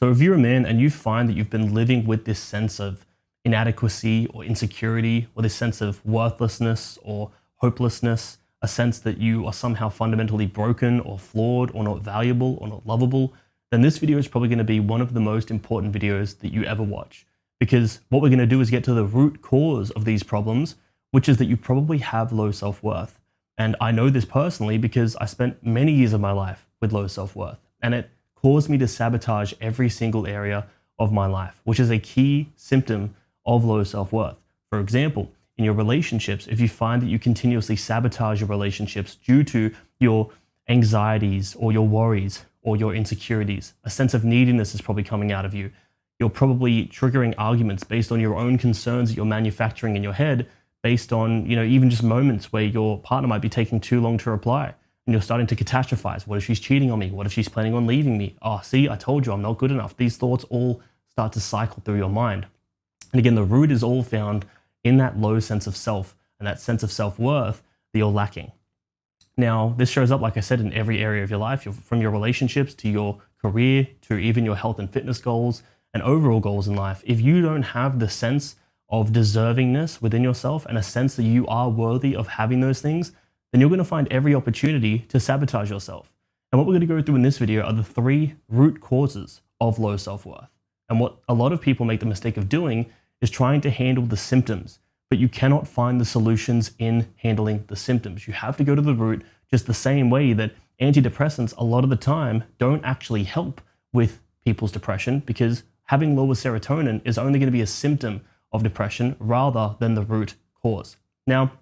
So if you're a man and you find that you've been living with this sense of inadequacy or insecurity, or this sense of worthlessness or hopelessness, a sense that you are somehow fundamentally broken or flawed or not valuable or not lovable, then this video is probably going to be one of the most important videos that you ever watch. Because what we're going to do is get to the root cause of these problems, which is that you probably have low self-worth. And I know this personally because I spent many years of my life with low self-worth, and it caused me to sabotage every single area of my life, which is a key symptom of low self-worth. For example, in your relationships, if you find that you continuously sabotage your relationships due to your anxieties or your worries or your insecurities, a sense of neediness is probably coming out of you. You're probably triggering arguments based on your own concerns that you're manufacturing in your head, based on, even just moments where your partner might be taking too long to reply. And you're starting to catastrophize. What if she's cheating on me? What if she's planning on leaving me? Oh, see, I told you I'm not good enough. These thoughts all start to cycle through your mind. And again, the root is all found in that low sense of self and that sense of self-worth that you're lacking. Now, this shows up, like I said, in every area of your life, from your relationships to your career, to even your health and fitness goals and overall goals in life. If you don't have the sense of deservingness within yourself and a sense that you are worthy of having those things, then you're going to find every opportunity to sabotage yourself. And what we're going to go through in this video are the 3 root causes of low self-worth. And what a lot of people make the mistake of doing is trying to handle the symptoms, but you cannot find the solutions in handling the symptoms. You have to go to the root, just the same way that antidepressants a lot of the time don't actually help with people's depression, because having lower serotonin is only going to be a symptom of depression rather than the root cause. Now,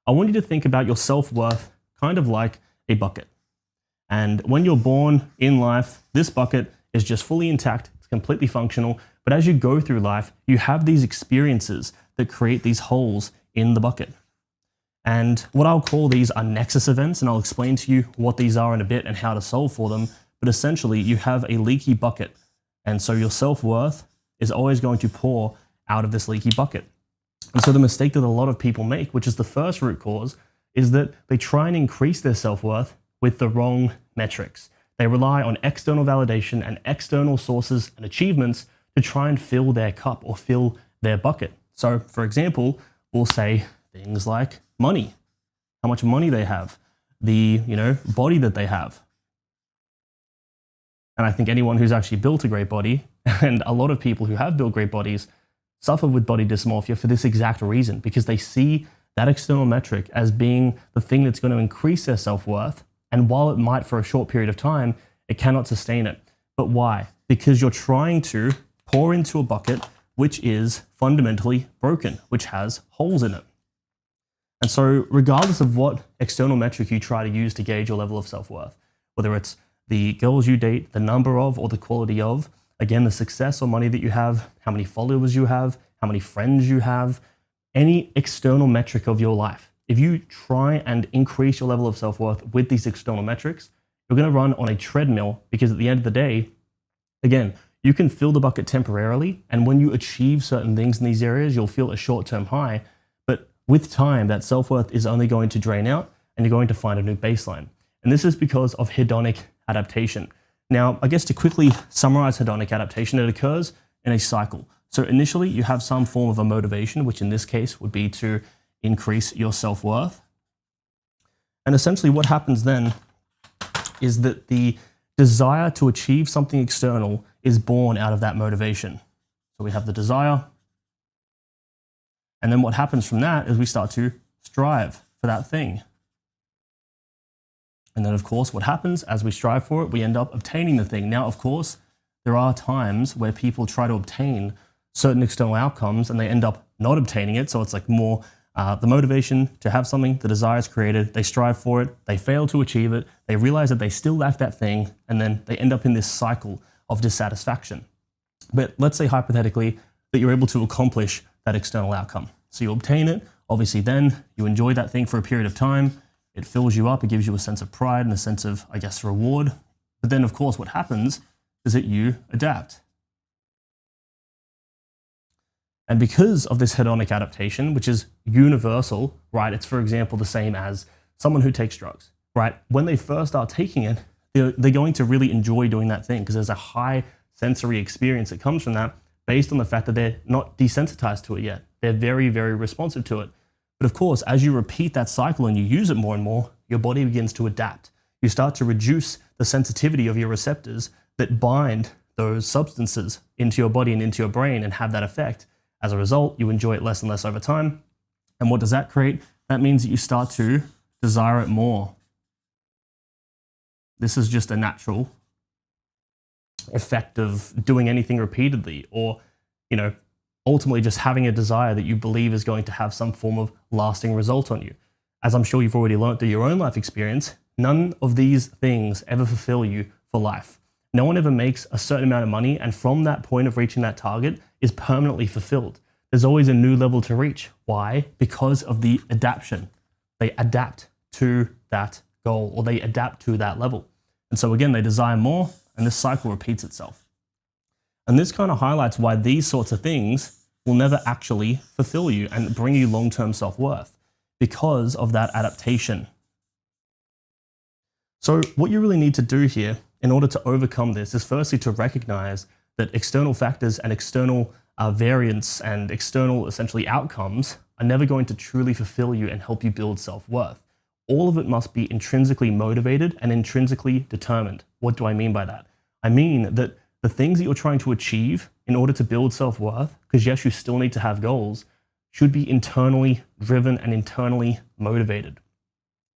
I want you to think about your self-worth kind of like a bucket. And when you're born in life, this bucket is just fully intact, it's completely functional. But as you go through life, you have these experiences that create these holes in the bucket. And what I'll call these are nexus events, and I'll explain to you what these are in a bit and how to solve for them. But essentially, you have a leaky bucket. And so your self-worth is always going to pour out of this leaky bucket. And so the mistake that a lot of people make, which is the first root cause, is that they try and increase their self-worth with the wrong metrics. They rely on external validation and external sources and achievements to try and fill their cup or fill their bucket. So, for example, we'll say things like money, how much money they have, the body that they have. And I think anyone who's actually built a great body, and a lot of people who have built great bodies, suffer with body dysmorphia for this exact reason, because they see that external metric as being the thing that's going to increase their self-worth. And while it might for a short period of time, it cannot sustain it. But why? Because you're trying to pour into a bucket which is fundamentally broken, which has holes in it. And so regardless of what external metric you try to use to gauge your level of self-worth, whether it's the girls you date, the number of, or the quality of, again, the success or money that you have, how many followers you have, how many friends you have, any external metric of your life. If you try and increase your level of self-worth with these external metrics, you're going to run on a treadmill, because at the end of the day, again, you can fill the bucket temporarily, and when you achieve certain things in these areas, you'll feel a short-term high, but with time, that self-worth is only going to drain out, and you're going to find a new baseline. And this is because of hedonic adaptation. Now, I guess to quickly summarize hedonic adaptation, it occurs in a cycle. So initially, you have some form of a motivation, which in this case would be to increase your self-worth. And essentially what happens then is that the desire to achieve something external is born out of that motivation. So we have the desire. And then what happens from that is we start to strive for that thing. And then, of course, what happens as we strive for it, we end up obtaining the thing. Now, of course, there are times where people try to obtain certain external outcomes and they end up not obtaining it. So it's like more the motivation to have something, the desire is created, they strive for it, they fail to achieve it, they realize that they still lack that thing, and then they end up in this cycle of dissatisfaction. But let's say hypothetically that you're able to accomplish that external outcome. So you obtain it, obviously then you enjoy that thing for a period of time, it fills you up, it gives you a sense of pride and a sense of, I guess, reward. But then, of course, what happens is that you adapt. And because of this hedonic adaptation, which is universal, right? It's, for example, the same as someone who takes drugs, right? When they first start taking it, they're going to really enjoy doing that thing because there's a high sensory experience that comes from that based on the fact that they're not desensitized to it yet. They're very, very responsive to it. But of course, as you repeat that cycle and you use it more and more, your body begins to adapt. You start to reduce the sensitivity of your receptors that bind those substances into your body and into your brain and have that effect. As a result, you enjoy it less and less over time. And what does that create? That means that you start to desire it more. This is just a natural effect of doing anything repeatedly, or, ultimately just having a desire that you believe is going to have some form of lasting result on you. As I'm sure you've already learned through your own life experience, none of these things ever fulfill you for life. No one ever makes a certain amount of money and from that point of reaching that target is permanently fulfilled. There's always a new level to reach. Why? Because of the adaptation. They adapt to that goal, or they adapt to that level. And so again, they desire more, and this cycle repeats itself. And this kind of highlights why these sorts of things will never actually fulfill you and bring you long-term self-worth, because of that adaptation. So what you really need to do here in order to overcome this is firstly to recognize that external factors and external variance and external essentially outcomes are never going to truly fulfill you and help you build self-worth. All of it must be intrinsically motivated and intrinsically determined. What do I mean by that? I mean that the things that you're trying to achieve in order to build self-worth, because yes, you still need to have goals, should be internally driven and internally motivated.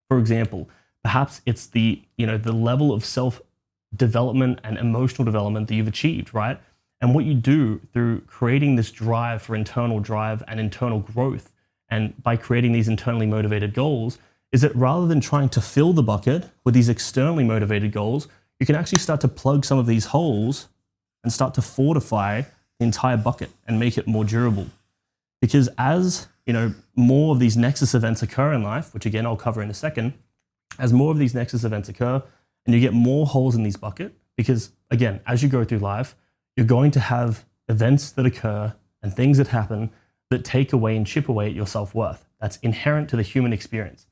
For example, perhaps it's the level of self-development and emotional development that you've achieved, right? And what you do through creating this drive for internal drive and internal growth, and by creating these internally motivated goals, is that rather than trying to fill the bucket with these externally motivated goals, you can actually start to plug some of these holes and start to fortify the entire bucket and make it more durable. Because as more of these nexus events occur in life, which again I'll cover in a second, as more of these nexus events occur and you get more holes in these bucket, because again, as you go through life, you're going to have events that occur and things that happen that take away and chip away at your self-worth. That's inherent to the human experience.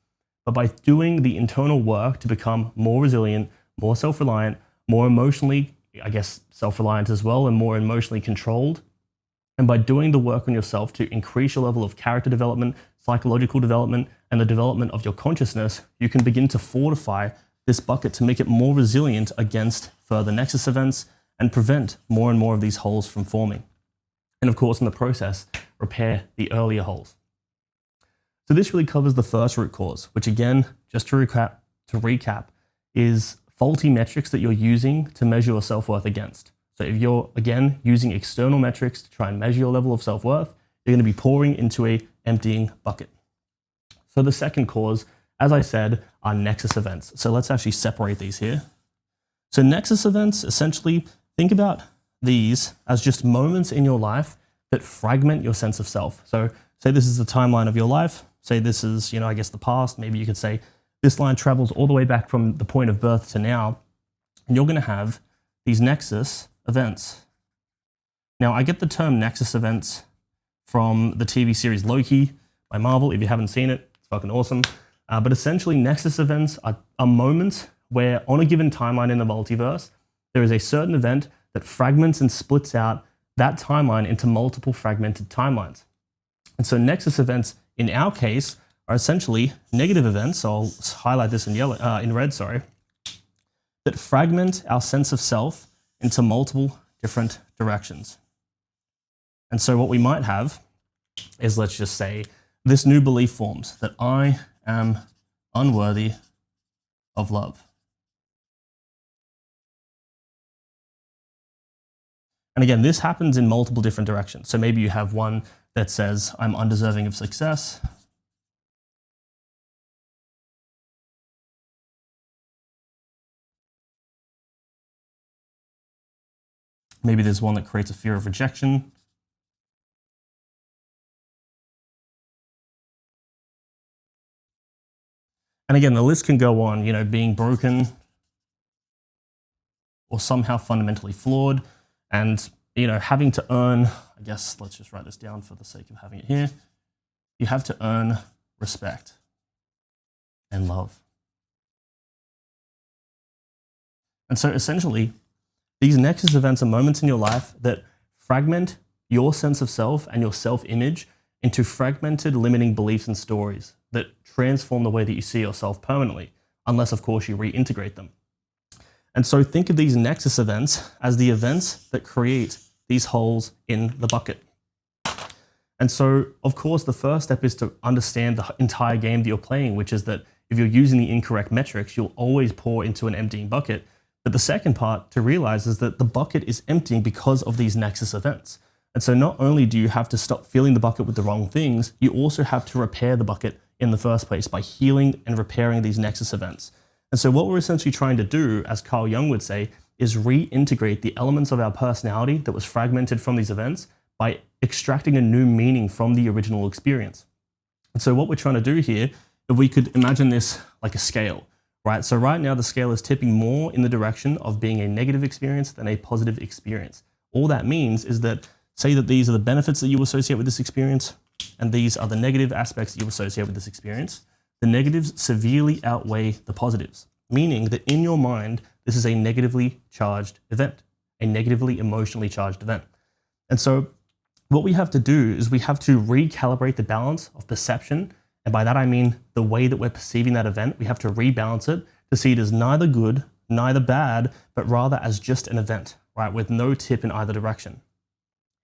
But by doing the internal work to become more resilient, more self-reliant, more emotionally, self-reliant as well, and more emotionally controlled, and by doing the work on yourself to increase your level of character development, psychological development, and the development of your consciousness, you can begin to fortify this bucket to make it more resilient against further nexus events and prevent more and more of these holes from forming. And of course, in the process, repair the earlier holes. So this really covers the first root cause, which again, just to recap, is faulty metrics that you're using to measure your self-worth against. So if you're, again, using external metrics to try and measure your level of self-worth, you're going to be pouring into an emptying bucket. So the second cause, as I said, are nexus events. So let's actually separate these here. So nexus events, essentially, think about these as just moments in your life that fragment your sense of self. So say this is the timeline of your life. Say this is, the past. Maybe you could say this line travels all the way back from the point of birth to now. And you're going to have these nexus events. Now, I get the term nexus events from the TV series Loki by Marvel. If you haven't seen it, it's fucking awesome. But essentially, nexus events are moments where on a given timeline in the multiverse, there is a certain event that fragments and splits out that timeline into multiple fragmented timelines. And so nexus events, in our case, are essentially negative events. So I'll highlight this in red, that fragment our sense of self into multiple different directions. And so what we might have is, let's just say, this new belief forms that I am unworthy of love. And again, this happens in multiple different directions. So maybe you have one that says, I'm undeserving of success. Maybe there's one that creates a fear of rejection. And again, the list can go on, being broken or somehow fundamentally flawed, and, having to earn, let's just write this down for the sake of having it here. You have to earn respect and love. And so essentially, These nexus events are moments in your life that fragment your sense of self and your self-image into fragmented limiting beliefs and stories that transform the way that you see yourself permanently, unless of course you reintegrate them. And so think of these nexus events as the events that create these holes in the bucket. And so, of course, the first step is to understand the entire game that you're playing, which is that if you're using the incorrect metrics, you'll always pour into an emptying bucket. But the second part to realize is that the bucket is emptying because of these nexus events. And so not only do you have to stop filling the bucket with the wrong things, you also have to repair the bucket in the first place by healing and repairing these nexus events. And so what we're essentially trying to do, as Carl Jung would say, is reintegrate the elements of our personality that was fragmented from these events by extracting a new meaning from the original experience. And so what we're trying to do here, if we could imagine this like a scale, right? So right now the scale is tipping more in the direction of being a negative experience than a positive experience. All that means is that, say that these are the benefits that you associate with this experience, and these are the negative aspects that you associate with this experience. The negatives severely outweigh the positives, meaning that in your mind, this is a negatively charged event, a negatively emotionally charged event. And so what we have to do is we have to recalibrate the balance of perception. And by that, I mean the way that we're perceiving that event. We have to rebalance it to see it as neither good, neither bad, but rather as just an event, right? With no tip in either direction.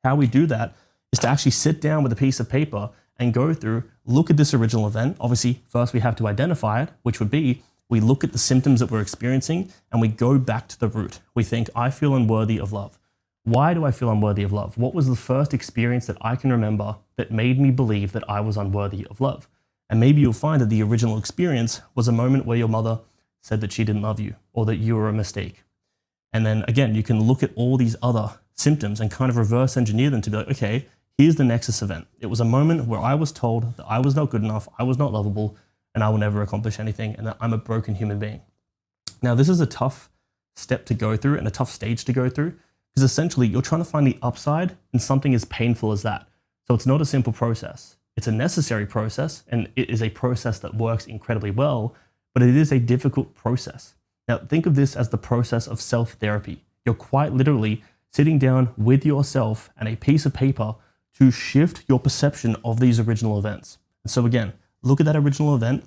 How we do that is to actually sit down with a piece of paper and go through, look at this original event. Obviously, first we have to identify it, which would be, we look at the symptoms that we're experiencing and we go back to the root. We think, I feel unworthy of love. Why do I feel unworthy of love? What was the first experience that I can remember that made me believe that I was unworthy of love? And maybe you'll find that the original experience was a moment where your mother said that she didn't love you or that you were a mistake. And then again, you can look at all these other symptoms and kind of reverse engineer them to be like, okay, here's the nexus event. It was a moment where I was told that I was not good enough, I was not lovable, and I will never accomplish anything, and that I'm a broken human being. Now, this is a tough step to go through and a tough stage to go through, because essentially you're trying to find the upside in something as painful as that. So it's not a simple process. It's a necessary process, and it is a process that works incredibly well, but it is a difficult process. Now, think of this as the process of self-therapy. You're quite literally sitting down with yourself and a piece of paper to shift your perception of these original events. And so again, look at that original event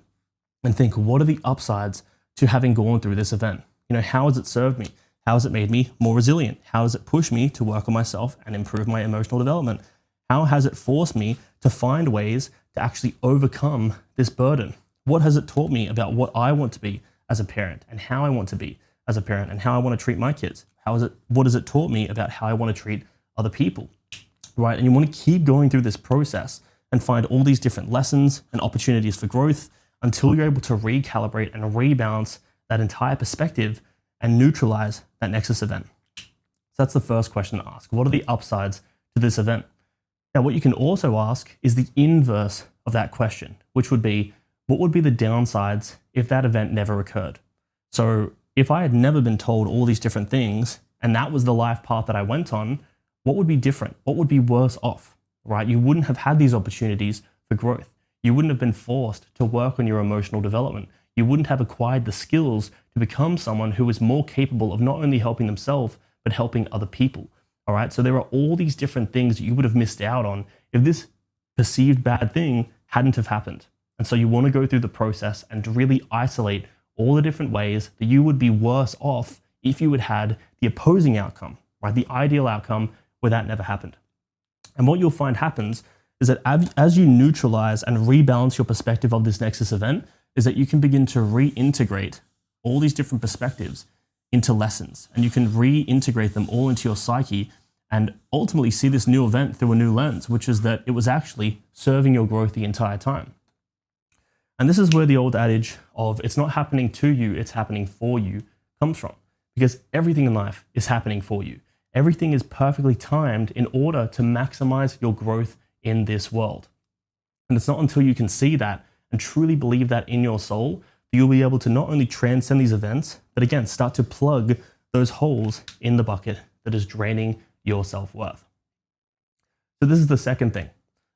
and think, what are the upsides to having gone through this event? You know, how has it served me? How has it made me more resilient? How has it pushed me to work on myself and improve my emotional development? How has it forced me to find ways to actually overcome this burden? What has it taught me about what I want to be as a parent and how I want to be as a parent and how I want to treat my kids? What has it taught me about how I want to treat other people, right? And you want to keep going through this process and find all these different lessons and opportunities for growth until you're able to recalibrate and rebalance that entire perspective and neutralize that nexus event. So that's the first question to ask. What are the upsides to this event? Now, what you can also ask is the inverse of that question, which would be, what would be the downsides if that event never occurred? So if I had never been told all these different things and that was the life path that I went on, what would be different? What would be worse off, right? You wouldn't have had these opportunities for growth. You wouldn't have been forced to work on your emotional development. You wouldn't have acquired the skills to become someone who is more capable of not only helping themselves, but helping other people. All right. So there are all these different things that you would have missed out on if this perceived bad thing hadn't have happened. And so you want to go through the process and really isolate all the different ways that you would be worse off if you had had the opposing outcome, right? The ideal outcome where that never happened. And what you'll find happens is that as you neutralize and rebalance your perspective of this nexus event, is that you can begin to reintegrate all these different perspectives into lessons, and you can reintegrate them all into your psyche and ultimately see this new event through a new lens, which is that it was actually serving your growth the entire time. And this is where the old adage of it's not happening to you, it's happening for you comes from, because everything in life is happening for you. Everything is perfectly timed in order to maximize your growth in this world. And it's not until you can see that and truly believe that in your soul that you'll be able to not only transcend these events, but again, start to plug those holes in the bucket that is draining your self-worth. So this is the second thing.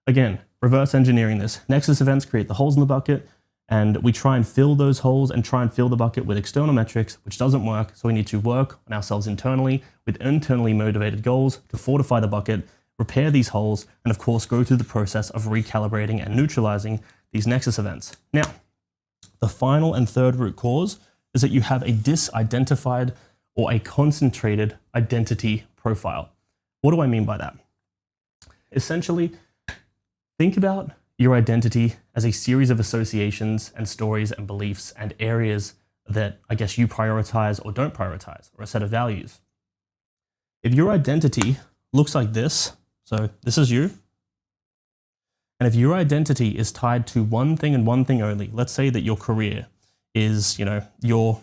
Again, reverse engineering this. Nexus events create the holes in the bucket. And we try and fill those holes and try and fill the bucket with external metrics, which doesn't work. So we need to work on ourselves internally with internally motivated goals to fortify the bucket, repair these holes, and of course, go through the process of recalibrating and neutralizing these nexus events. Now, the final and third root cause is that you have a disidentified or a concentrated identity profile. What do I mean by that? Essentially, think about your identity as a series of associations and stories and beliefs and areas that I guess you prioritize or don't prioritize, or a set of values. If your identity looks like this, so this is you, and if your identity is tied to one thing and one thing only, let's say that your career is, your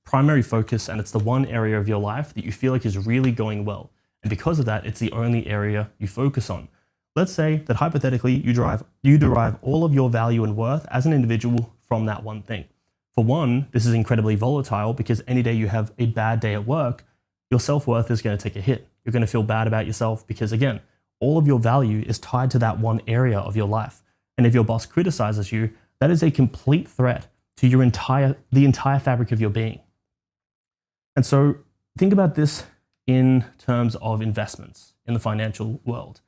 primary focus and it's the one area of your life that you feel like is really going well. And because of that, it's the only area you focus on. Let's say that hypothetically you derive all of your value and worth as an individual from that one thing. For one, this is incredibly volatile because any day you have a bad day at work, your self-worth is going to take a hit. You're going to feel bad about yourself because, again, all of your value is tied to that one area of your life. And if your boss criticizes you, that is a complete threat to the entire fabric of your being. And so think about this in terms of investments in the financial world.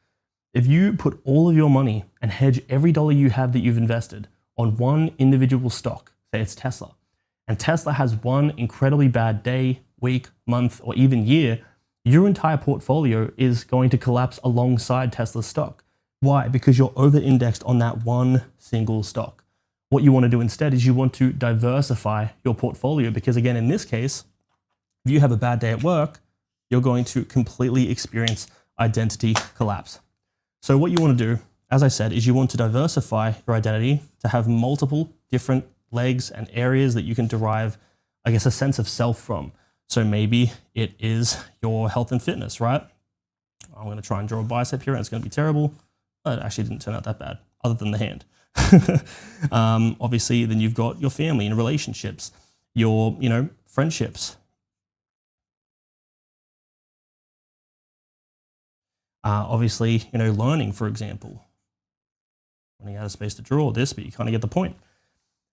If you put all of your money and hedge every dollar you have that you've invested on one individual stock, say it's Tesla, and Tesla has one incredibly bad day, week, month, or even year, your entire portfolio is going to collapse alongside Tesla's stock. Why? Because you're over-indexed on that one single stock. What you want to do instead is you want to diversify your portfolio because, again, in this case, if you have a bad day at work, you're going to completely experience identity collapse. So what you want to do, as I said, is you want to diversify your identity to have multiple different legs and areas that you can derive, I guess, a sense of self from. So maybe it is your health and fitness, right? I'm going to try and draw a bicep here and it's going to be terrible. It actually didn't turn out that bad, other than the hand. Obviously, then you've got your family and relationships, your, friendships. Obviously, learning, for example. Running out of space to draw this, but you kind of get the point.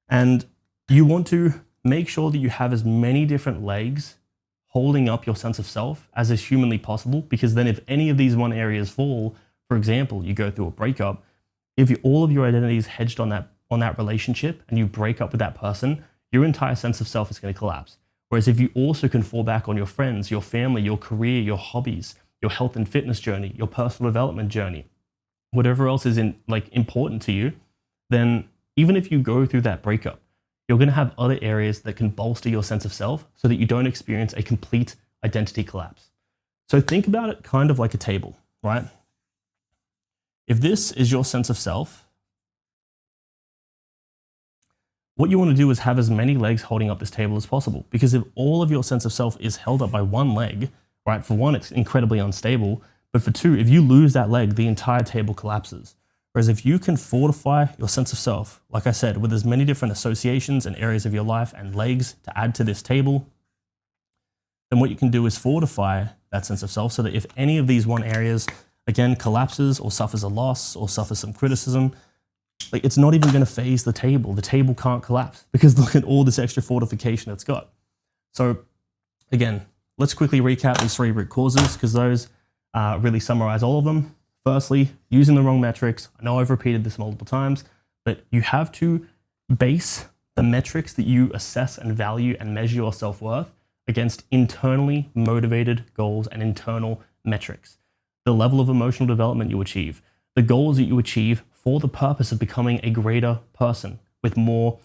And you want to make sure that you have as many different legs holding up your sense of self as is humanly possible, because then if any of these one areas fall, for example, you go through a breakup, if all of your identity is hedged on that relationship and you break up with that person, your entire sense of self is going to collapse. Whereas if you also can fall back on your friends, your family, your career, your hobbies, your health and fitness journey, your personal development journey, whatever else is important to you, then even if you go through that breakup, you're going to have other areas that can bolster your sense of self so that you don't experience a complete identity collapse. So think about it kind of like a table, right? If this is your sense of self, what you want to do is have as many legs holding up this table as possible. Because if all of your sense of self is held up by one leg, right? For one, it's incredibly unstable. But for two, if you lose that leg, the entire table collapses. Whereas if you can fortify your sense of self, like I said, with as many different associations and areas of your life and legs to add to this table, then what you can do is fortify that sense of self so that if any of these one areas, again, collapses or suffers a loss or suffers some criticism, it's not even going to phase the table. The table can't collapse because look at all this extra fortification it's got. So again, let's quickly recap these three root causes because those really summarize all of them. Firstly, using the wrong metrics. I know I've repeated this multiple times, but you have to base the metrics that you assess and value and measure your self-worth against internally motivated goals and internal metrics. The level of emotional development you achieve, the goals that you achieve for the purpose of becoming a greater person with more,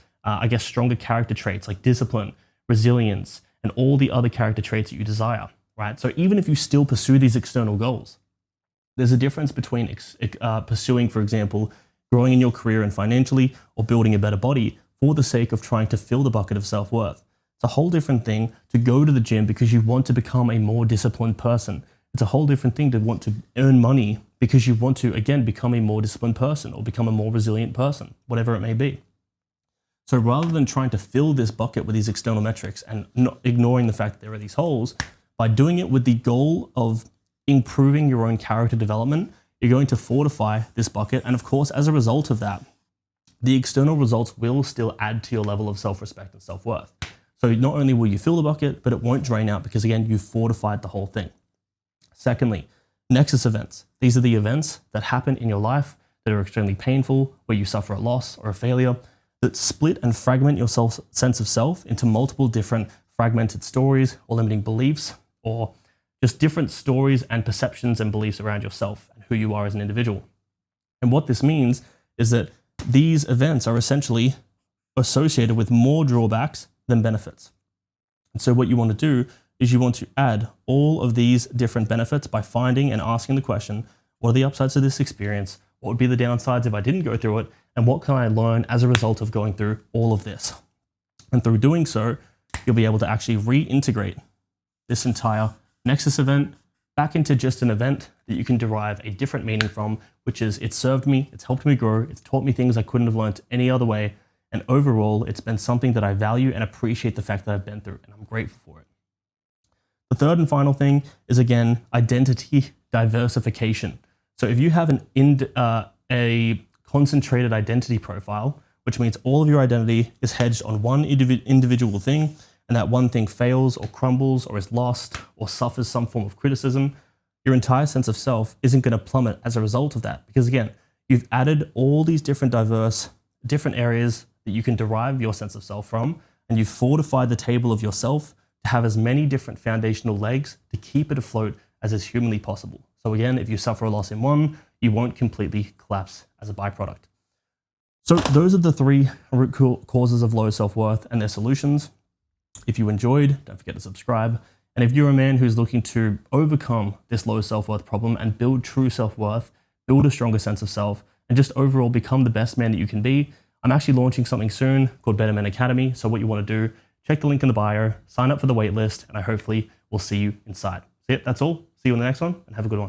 stronger character traits like discipline, resilience, and all the other character traits that you desire, right? So even if you still pursue these external goals, there's a difference between pursuing, for example, growing in your career and financially or building a better body for the sake of trying to fill the bucket of self-worth. It's a whole different thing to go to the gym because you want to become a more disciplined person. It's a whole different thing to want to earn money because you want to, again, become a more disciplined person or become a more resilient person, whatever it may be. So rather than trying to fill this bucket with these external metrics and not ignoring the fact that there are these holes, by doing it with the goal of improving your own character development, you're going to fortify this bucket. And of course, as a result of that, the external results will still add to your level of self-respect and self-worth. So not only will you fill the bucket, but it won't drain out because again, you fortified the whole thing. Secondly, nexus events. These are the events that happen in your life that are extremely painful, where you suffer a loss or a failure, that split and fragment your sense of self into multiple different fragmented stories or limiting beliefs, or just different stories and perceptions and beliefs around yourself and who you are as an individual. And what this means is that these events are essentially associated with more drawbacks than benefits. And so what you want to do is you want to add all of these different benefits by finding and asking the question, what are the upsides of this experience? What would be the downsides if I didn't go through it? And what can I learn as a result of going through all of this? And through doing so, you'll be able to actually reintegrate this entire nexus event back into just an event that you can derive a different meaning from, which is it served me, it's helped me grow, it's taught me things I couldn't have learned any other way. And overall, it's been something that I value and appreciate the fact that I've been through, and I'm grateful for it. The third and final thing is, again, identity diversification. So if you have a concentrated identity profile, which means all of your identity is hedged on one individual thing, and that one thing fails or crumbles or is lost or suffers some form of criticism, your entire sense of self isn't going to plummet as a result of that. Because again, you've added all these different different areas that you can derive your sense of self from, and you've fortified the table of yourself to have as many different foundational legs to keep it afloat as is humanly possible. So again, if you suffer a loss in one, you won't completely collapse as a byproduct. So those are the three root causes of low self-worth and their solutions. If you enjoyed, don't forget to subscribe. And if you're a man who's looking to overcome this low self-worth problem and build true self-worth, build a stronger sense of self, and just overall become the best man that you can be, I'm actually launching something soon called Better Men Academy. So what you want to do, check the link in the bio, sign up for the waitlist, and I hopefully will see you inside. So yeah, that's all. See you on the next one, and have a good one.